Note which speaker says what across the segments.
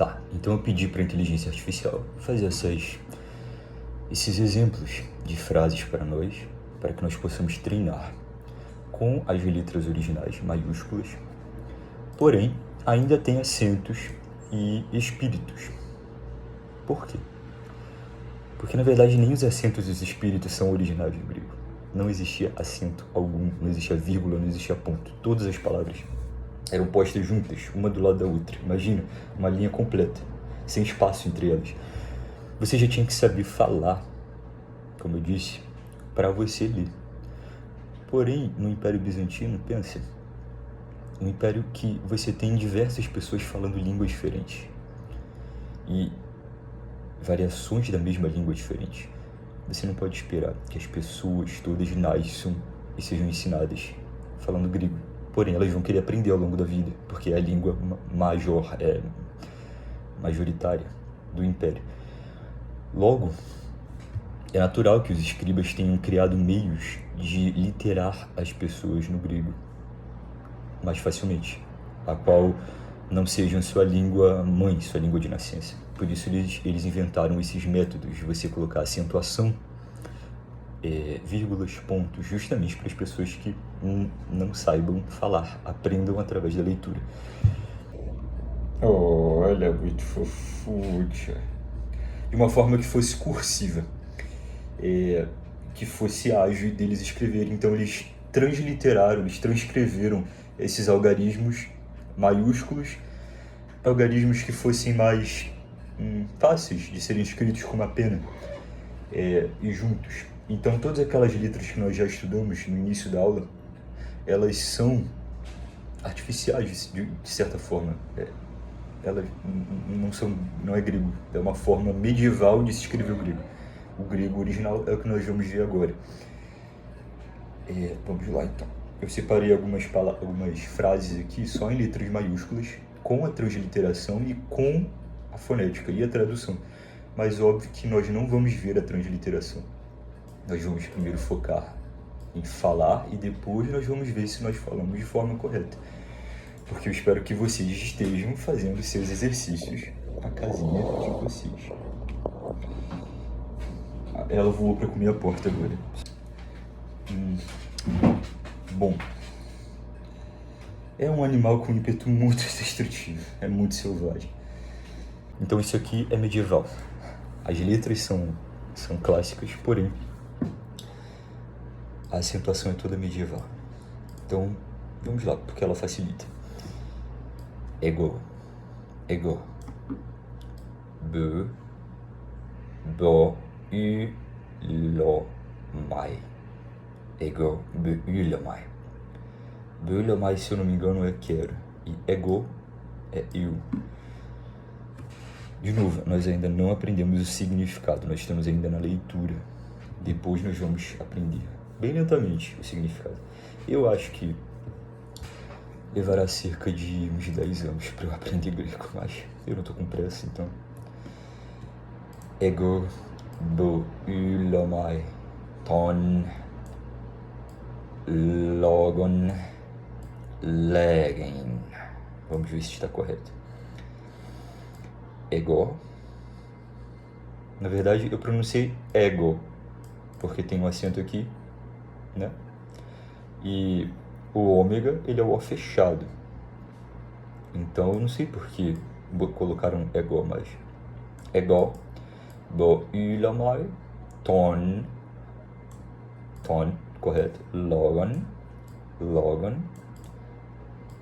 Speaker 1: Tá, então eu pedi para a inteligência artificial fazer esses exemplos de frases para nós, para que nós possamos treinar com as letras originais maiúsculas, porém ainda tem acentos e espíritos. Por quê? Porque na verdade nem os acentos e os espíritos são originais do grego. Não existia acento algum, não existia vírgula, não existia ponto. Todas as palavras eram postas juntas, uma do lado da outra. Imagina, uma linha completa, sem espaço entre elas. Você já tinha que saber falar, como eu disse, para você ler. Porém, no Império Bizantino, pensa, um império que você tem diversas pessoas falando línguas diferentes e variações da mesma língua diferente. Você não pode esperar que as pessoas todas nasçam e sejam ensinadas falando grego. Porém, elas vão querer aprender ao longo da vida, porque é a língua majoritária do Império. Logo, é natural que os escribas tenham criado meios de literar as pessoas no grego mais facilmente, a qual não seja sua língua mãe, sua língua de nascença. Por isso eles inventaram esses métodos de você colocar acentuação, vírgulas, pontos, justamente para as pessoas que não saibam falar, aprendam através da leitura. Olha, muito fofucha. De uma forma que fosse cursiva, que fosse ágil deles escreverem. Então eles transliteraram, eles transcreveram esses algarismos maiúsculos, algarismos que fossem mais fáceis de serem escritos com uma pena e juntos. Então todas aquelas letras que nós já estudamos no início da aula, elas são artificiais de certa forma. Elas não é grego, é uma forma medieval de se escrever o grego. O grego original é o que nós vamos ver agora. Vamos lá então. Eu separei algumas frases aqui só em letras maiúsculas, com a transliteração e com a fonética e a tradução. Mas óbvio que nós não vamos ver a transliteração. Nós vamos primeiro focar em falar e depois nós vamos ver se nós falamos de forma correta. Porque eu espero que vocês estejam fazendo seus exercícios na casinha de vocês. Ela voou para comer a porta agora. Bom, é um animal com ímpeto muito destrutivo, é muito selvagem. Então isso aqui é medieval. As letras são clássicas, porém a acentuação é toda medieval. Então vamos lá, porque ela facilita. Ego, be, bo, lo, mai. Ego, be, lo, mai. Be, lo, mai, se eu não me engano, é quero. E ego é eu. De novo, nós ainda não aprendemos o significado, nós estamos ainda na leitura. Depois nós vamos aprender, bem lentamente, o significado. Eu acho que levará cerca de uns 10 anos para eu aprender grego, mas eu não tô com pressa, então. Ego, bo, ulomai, ton, logon, legen. Vamos ver se está correto. Ego. Na verdade, eu pronunciei ego, porque tem um acento aqui, né? E o ômega, ele é o O fechado. Então, eu não sei por que colocaram ego, mas ego, bo, ulamai, ton, correto, logon,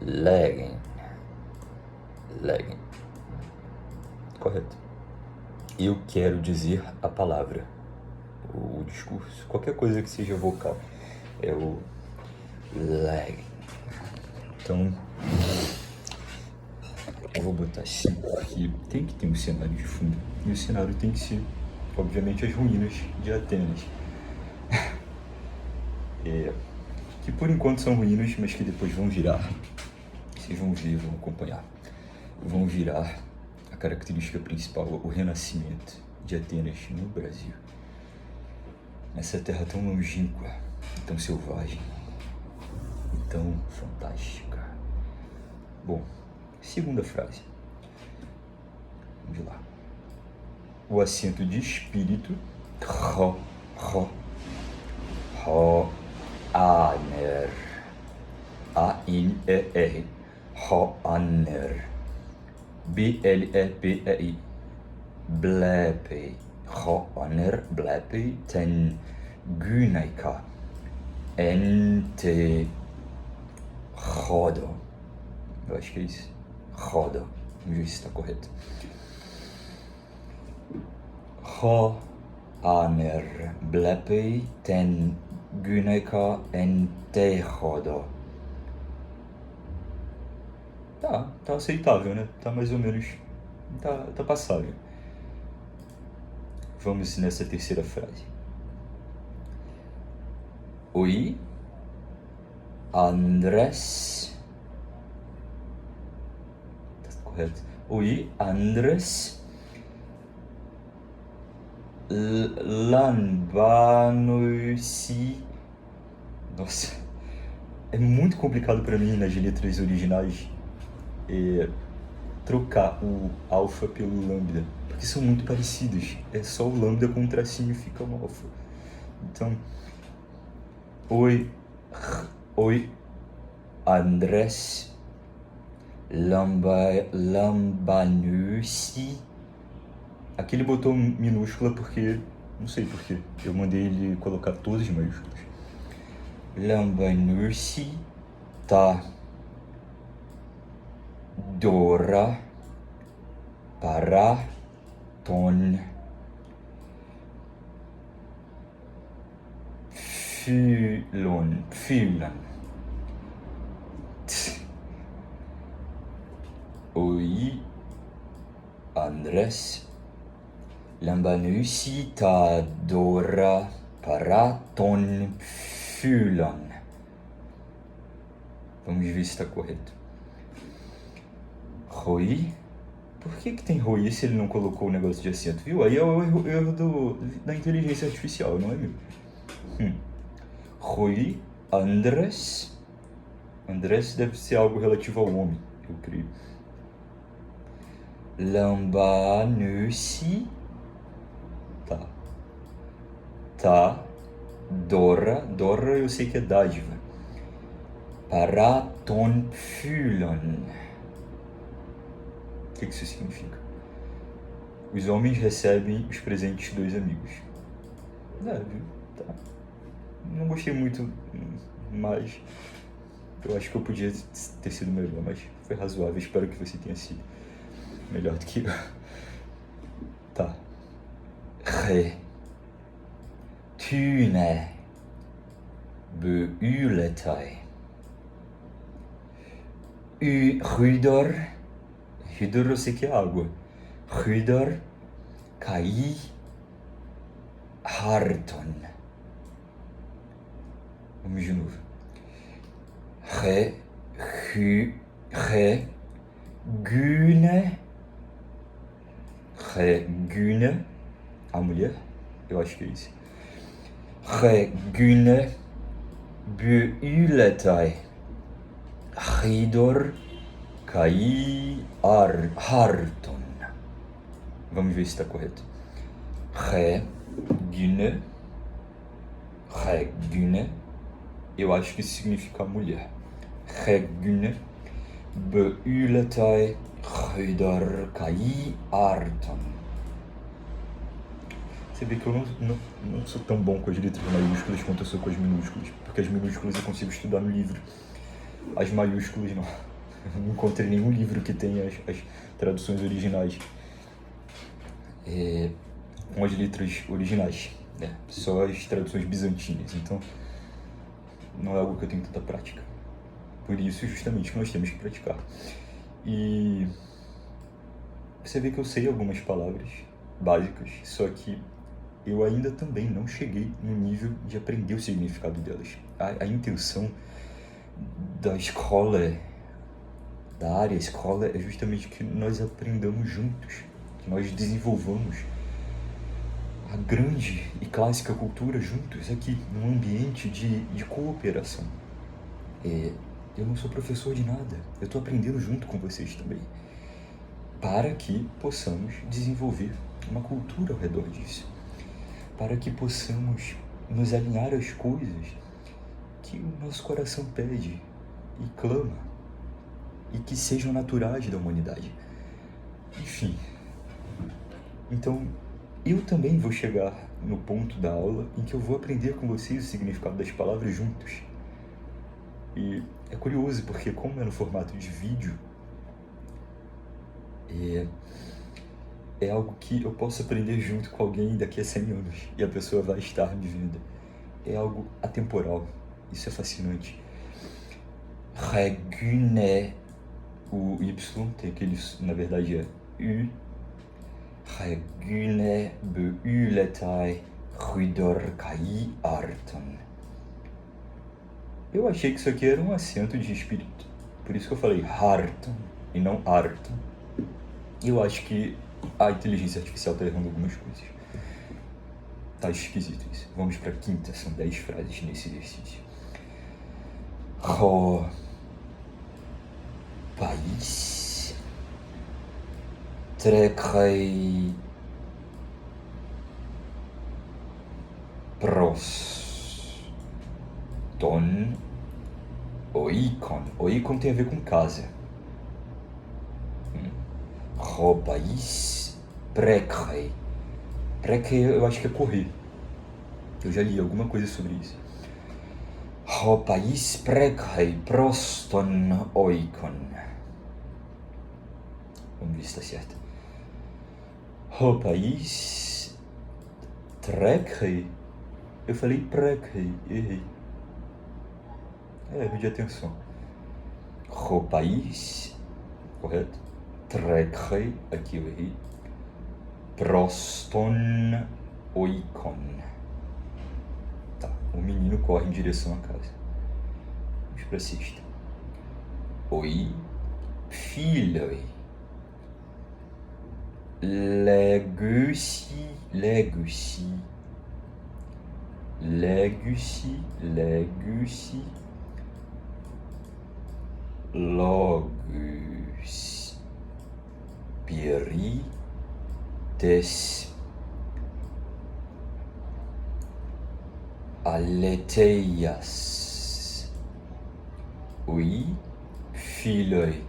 Speaker 1: legen, correto. Eu quero dizer a palavra, o discurso, qualquer coisa que seja vocal, é o leg. Então, eu vou botar assim, porque tem que ter um cenário de fundo. E o cenário tem que ser, obviamente, as ruínas de Atenas. Que por enquanto são ruínas, mas que depois vão virar. Vocês vão ver, vão acompanhar. Vão virar a característica principal, o renascimento de Atenas no Brasil. Nessa terra tão longínqua, tão selvagem, tão fantástica. Bom, segunda frase. Vamos lá. O acento de espírito, ro, ro, ro, aner, A-N-E-R, ro, aner, B-L-E-P-E-I, blepei, ro, aner, blepei, ten, gynaika, ente, rodo. Eu acho que é isso. Rodo. Vamos ver se está correto. Ho, aner, blepei, ten, gynaika, ente, rodo. Tá aceitável, né? Tá mais ou menos... Tá passável. Vamos nessa terceira frase. Oi, Andrés... Tá correto. Oi, Andrés... Lanbanusi... Nossa, é muito complicado para mim nas letras originais trocar o alfa pelo lambda, porque são muito parecidos. É só o lambda com um tracinho fica um alfa. Então, oi, Andrés Lambanusi. Aqui ele botou minúscula porque, não sei porquê, eu mandei ele colocar todas as maiúsculas. Lambanusi tá Dora para ton Fylan. Oi, Andrés Lambanusi ta Dora para ton Fylan. Vamos ver se está correto. Roi? Por que tem Roi se ele não colocou o negócio de acento? Viu? Aí é o erro da inteligência artificial, não é meu? Roi, Andrés. Andrés deve ser algo relativo ao homem, eu creio. Lambanusi. Tá. Dora. Dora eu sei que é dádiva. Para ton Fylan. O que isso significa? Os homens recebem os presentes dos amigos. Viu? Tá. Não gostei muito, mas eu acho que eu podia ter sido melhor, mas foi razoável. Espero que você tenha sido melhor do que eu. Tá. Re. Tune. Beuletai. Rudor. Rudor eu sei que é água. Rudor. Kai. Harton. Vamos de novo. Gune. Gune. A mulher? Eu acho que é isso. Gune. Beuletai. Ridor. Kai. Harton. Vamos ver se está correto. Gune. Eu acho que isso significa mulher. Gune. Beuletai. Ridor. Kai. Harton. Você vê que eu não sou tão bom com as letras maiúsculas quanto eu sou com as minúsculas, porque as minúsculas eu consigo estudar no livro, as maiúsculas não. Eu não encontrei nenhum livro que tenha as traduções originais com as letras originais, né? Só as traduções bizantinas, então não é algo que eu tenho tanta prática. Por isso, justamente, que nós temos que praticar. E você vê que eu sei algumas palavras básicas, só que eu ainda também não cheguei no nível de aprender o significado delas. A intenção da escola, da área escola, é justamente que nós aprendamos juntos, que nós desenvolvamos a grande e clássica cultura juntos aqui, num ambiente de cooperação. Eu não sou professor de nada, eu estou aprendendo junto com vocês também. para que possamos desenvolver uma cultura ao redor disso, para que possamos nos alinhar às coisas que o nosso coração pede e clama, e que sejam naturais da humanidade. Enfim, então eu também vou chegar no ponto da aula em que eu vou aprender com vocês o significado das palavras juntos. E é curioso porque, como é no formato de vídeo, é algo que eu posso aprender junto com alguém daqui a 100 anos e a pessoa vai estar me vendo. É algo atemporal. Isso é fascinante. Regune, o Y tem aquele, na verdade é U. Regune beuletai ruidor kai arton. Eu achei que isso aqui era um acento de espírito. Por isso que eu falei Harton e não Arton. E eu acho que a inteligência artificial está errando algumas coisas. Tá esquisito isso. Vamos para a quinta, são 10 frases nesse exercício. O país trecrei proston oikon. Oikon tem a ver com casa. O país precrei. Precrei eu acho que é correr. Eu já li alguma coisa sobre isso. O país precrei proston oikon. Vamos ver se está certo. O país trecrei. Eu falei precrei, errei. Erro de atenção. O país, correto? Trecrei, aqui eu errei. Proston oikon. Tá, o menino corre em direção à casa. Vamos para a sexta. Oi, filhoi. Legusi, legusi. Legusi, legusi. Logus. Piri. Des aleteias. Oui, filhoi,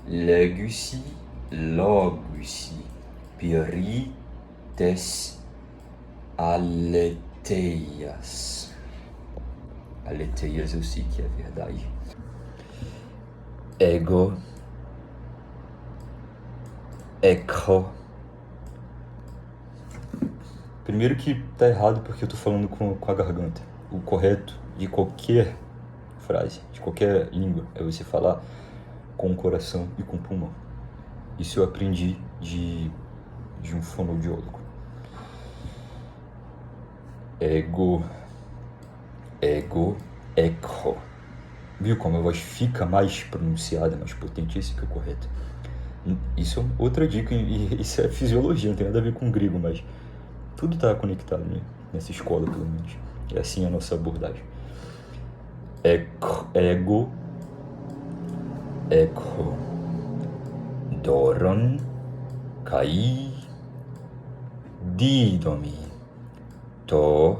Speaker 1: legusi, logusi, piri, des aleteias. Aleteias eu sei que é verdade. Ego, eco. Primeiro que tá errado porque eu tô falando com a garganta. O correto de qualquer frase, de qualquer língua, é você falar com o coração e com o pulmão. Isso eu aprendi de um fonoaudiólogo. Ego, eco. Viu como a voz fica mais pronunciada, mais potente? Esse que é o correto. Isso é outra dica, e isso é fisiologia, não tem nada a ver com grego, mas tudo está conectado, né? Nessa escola, pelo menos. É assim a nossa abordagem. Ego, doron, kai, didomi, to,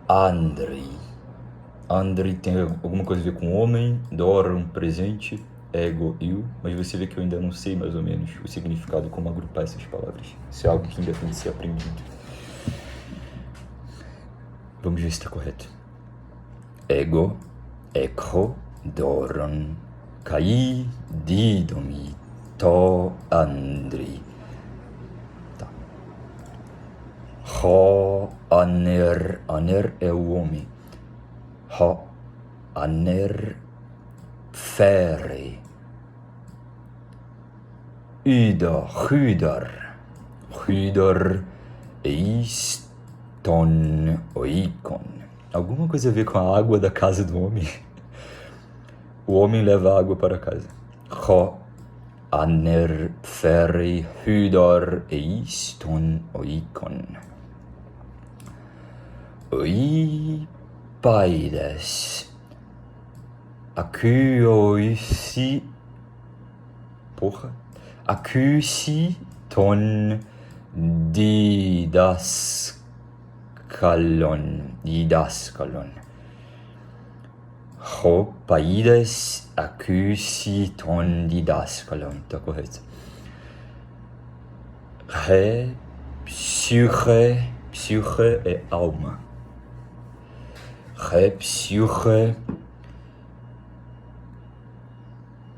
Speaker 1: andri. Andri tem alguma coisa a ver com homem, doron, presente, ego, eu, mas você vê que eu ainda não sei mais ou menos o significado, como agrupar essas palavras. Isso é algo que ainda tem que ser aprendido. Vamos ver se está correto. Ego, doron, kai, didomi, to, andri. Tá. Ho, aner é o homem. Ho, aner, fere. Hydor, eiston, oikon. Alguma coisa a ver com a água da casa do homem. O homem leva água para casa. Ho, aner, fere, hydor, eiston, oikon. Oi, paides. Akuoisi porra. Akusi-ton didaskalon. Ropaidas akusi-ton didaskalon. Tá correto. Psyche é alma. Psyche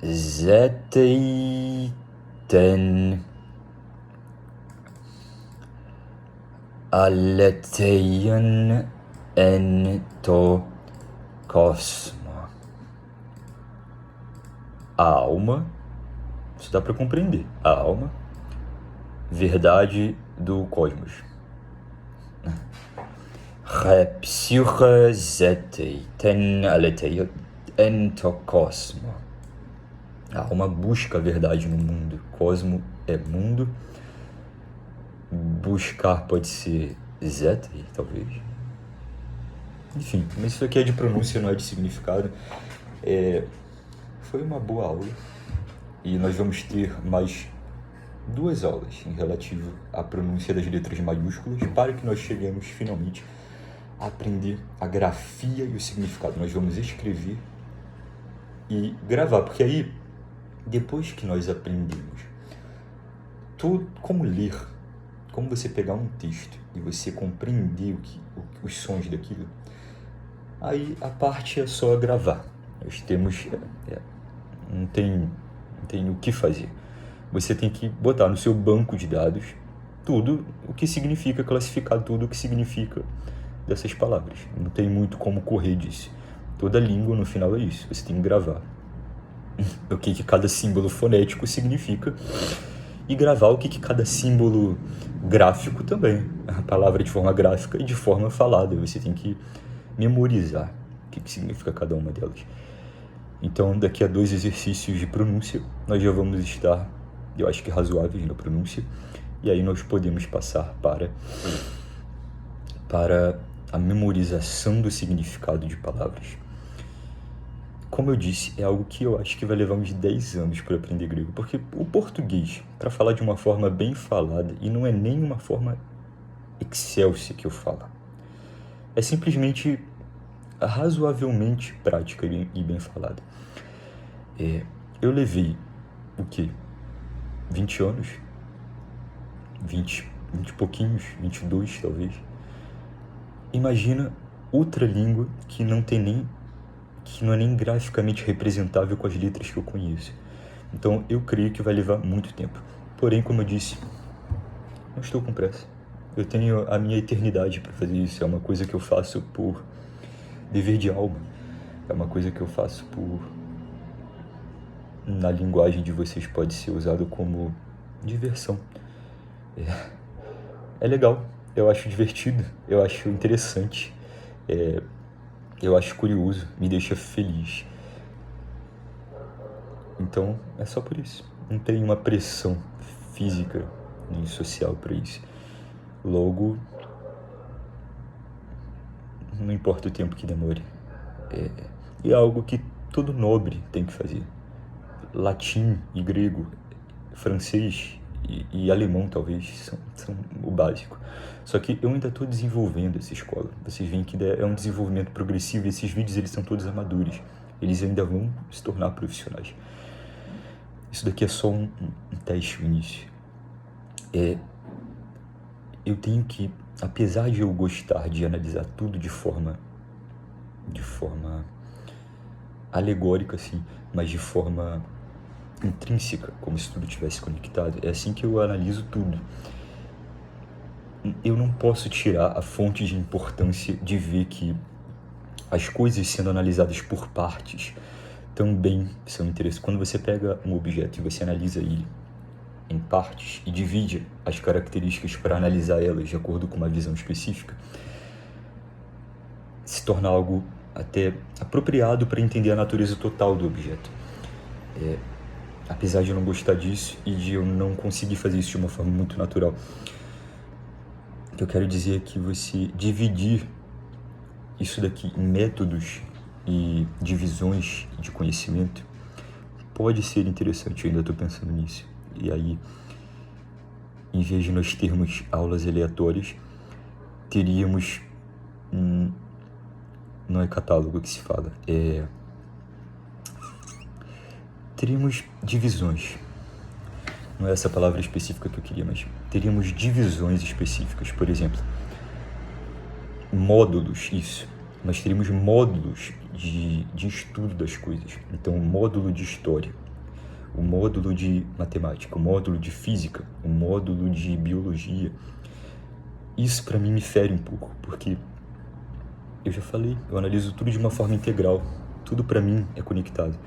Speaker 1: zeteiten aletheien ento cosmo. A alma, isso dá para compreender. A alma, verdade do cosmos. Psyche zeteiten aletheien ento cosmo. A alma busca a verdade no mundo. Cosmo é mundo. Buscar pode ser zete, talvez. Enfim, mas isso aqui é de pronúncia, não é de significado. Foi uma boa aula. E nós vamos ter mais 2 aulas em relativo à pronúncia das letras maiúsculas para que nós cheguemos finalmente a aprender a grafia e o significado. Nós vamos escrever e gravar, porque aí, depois que nós aprendemos como ler, como você pegar um texto e você compreender os sons daquilo, aí a parte é só gravar. Nós temos... não tem o que fazer. Você tem que botar no seu banco de dados tudo o que significa, classificar tudo o que significa dessas palavras. Não tem muito como correr disso. Toda língua, no final, é isso. Você tem que gravar o que cada símbolo fonético significa e gravar o que cada símbolo gráfico também. A palavra de forma gráfica e de forma falada. Você tem que memorizar o que significa cada uma delas. Então, daqui a 2 exercícios de pronúncia, nós já vamos estar, eu acho que razoáveis na pronúncia, e aí nós podemos passar para a memorização do significado de palavras. Como eu disse, é algo que eu acho que vai levar uns 10 anos para aprender grego, porque o português, para falar de uma forma bem falada, e não é nem uma forma excelsa que eu falo, é simplesmente razoavelmente prática e bem falada. Eu levei, 20 anos? 20 e pouquinhos, 22 talvez. Imagina outra língua que não é nem graficamente representável com as letras que eu conheço. Então eu creio que vai levar muito tempo. Porém, como eu disse, não estou com pressa. Eu tenho a minha eternidade para fazer isso. É uma coisa que eu faço por dever de alma. É uma coisa que eu faço na linguagem de vocês pode ser usado como diversão. É legal, eu acho divertido, eu acho interessante, eu acho curioso, me deixa feliz. Então é só por isso. Não tem uma pressão física nem social para isso. Logo, não importa o tempo que demore. É algo que todo nobre tem que fazer. Latim e grego, francês e alemão talvez são o básico. Só que eu ainda estou desenvolvendo essa escola. Vocês veem que é um desenvolvimento progressivo e esses vídeos eles são todos amadores. Eles ainda vão se tornar profissionais. Isso daqui é só um teste, o início. Eu tenho que, apesar de eu gostar de analisar tudo de forma alegórica, assim, mas de forma intrínseca, como se tudo tivesse conectado, é assim que eu analiso tudo. Eu não posso tirar a fonte de importância de ver que as coisas sendo analisadas por partes também são interessantes. Quando você pega um objeto e você analisa ele em partes e divide as características para analisar elas de acordo com uma visão específica, se torna algo até apropriado para entender a natureza total do objeto. Apesar de eu não gostar disso e de eu não conseguir fazer isso de uma forma muito natural, o que eu quero dizer é que você dividir isso daqui em métodos e divisões de conhecimento pode ser interessante, eu ainda estou pensando nisso. E aí, em vez de nós termos aulas aleatórias, teríamos... não é catálogo que se fala, teríamos divisões. Não é essa palavra específica que eu queria, mas teríamos divisões específicas. Por exemplo, módulos, isso. Nós teríamos módulos de estudo das coisas. Então, o módulo de história, o módulo de matemática, o módulo de física, o módulo de biologia. Isso para mim me fere um pouco, porque eu já falei, eu analiso tudo de uma forma integral. Tudo para mim é conectado.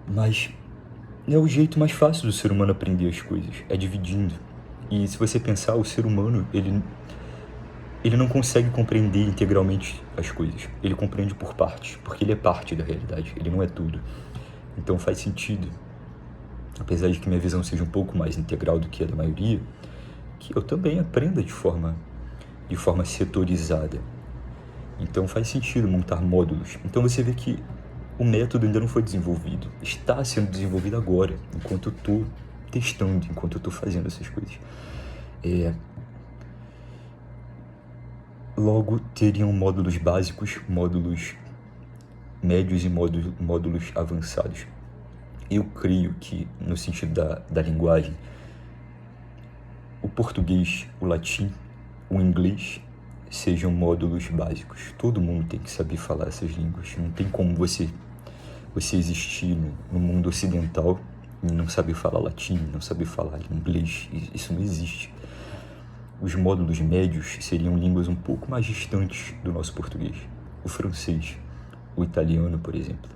Speaker 1: Mas é o jeito mais fácil do ser humano aprender as coisas, é dividindo. E se você pensar, o ser humano, ele não consegue compreender integralmente as coisas. Ele compreende por partes, porque ele é parte da realidade, ele não é tudo. Então faz sentido, apesar de que minha visão seja um pouco mais integral do que a da maioria, que eu também aprenda de forma setorizada. Então faz sentido montar módulos. Então você vê que o método ainda não foi desenvolvido. Está sendo desenvolvido agora, enquanto eu estou testando, enquanto eu estou fazendo essas coisas. Logo, teriam módulos básicos, módulos médios e módulos avançados. Eu creio que, no sentido da linguagem, o português, o latim, o inglês sejam módulos básicos. Todo mundo tem que saber falar essas línguas. Não tem como você existir no mundo ocidental e não saber falar latim, não saber falar inglês. Isso não existe. Os módulos médios seriam línguas um pouco mais distantes do nosso português. O francês, o italiano, por exemplo.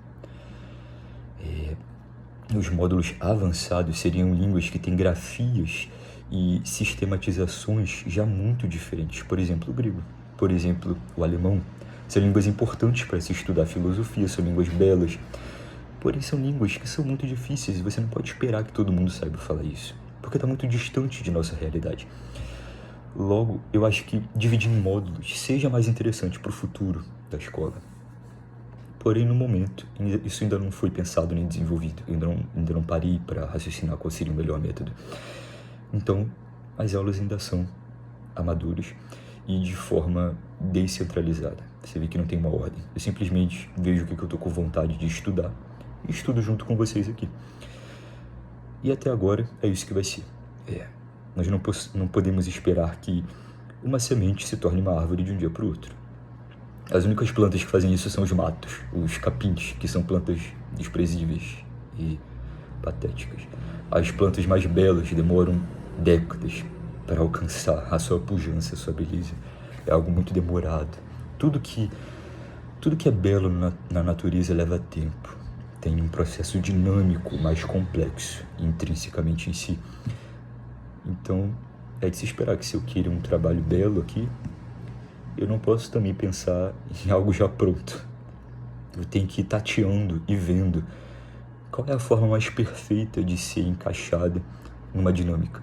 Speaker 1: Os módulos avançados seriam línguas que têm grafias e sistematizações já muito diferentes. Por exemplo, o grego. Por exemplo, o alemão. São línguas importantes para se estudar filosofia, são línguas belas. Porém, são línguas que são muito difíceis e você não pode esperar que todo mundo saiba falar isso, porque está muito distante de nossa realidade. Logo, eu acho que dividir em módulos seja mais interessante para o futuro da escola. Porém, no momento, isso ainda não foi pensado nem desenvolvido. Eu ainda não parei para raciocinar qual seria o melhor método. Então, as aulas ainda são amadoras e de forma descentralizada. Você vê que não tem uma ordem. Eu simplesmente vejo o que eu estou com vontade de estudar e estudo junto com vocês aqui. E até agora é isso que vai ser. Nós não podemos esperar que uma semente se torne uma árvore de um dia para o outro. As únicas plantas que fazem isso são os matos, os capins, que são plantas desprezíveis e patéticas. As plantas mais belas demoram décadas para alcançar a sua pujança, a sua beleza. É algo muito demorado. Tudo que é belo na natureza leva tempo. Tem um processo dinâmico mais complexo, intrinsecamente em si. Então, é de se esperar que se eu queira um trabalho belo aqui, eu não posso também pensar em algo já pronto. Eu tenho que ir tateando e vendo qual é a forma mais perfeita de ser encaixada numa dinâmica.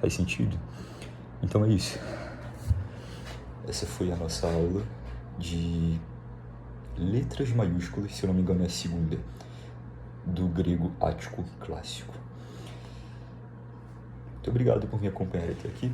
Speaker 1: Faz sentido? Então é isso. Essa foi a nossa aula de letras maiúsculas, se eu não me engano é a segunda, do grego ático clássico. Muito obrigado por me acompanhar até aqui.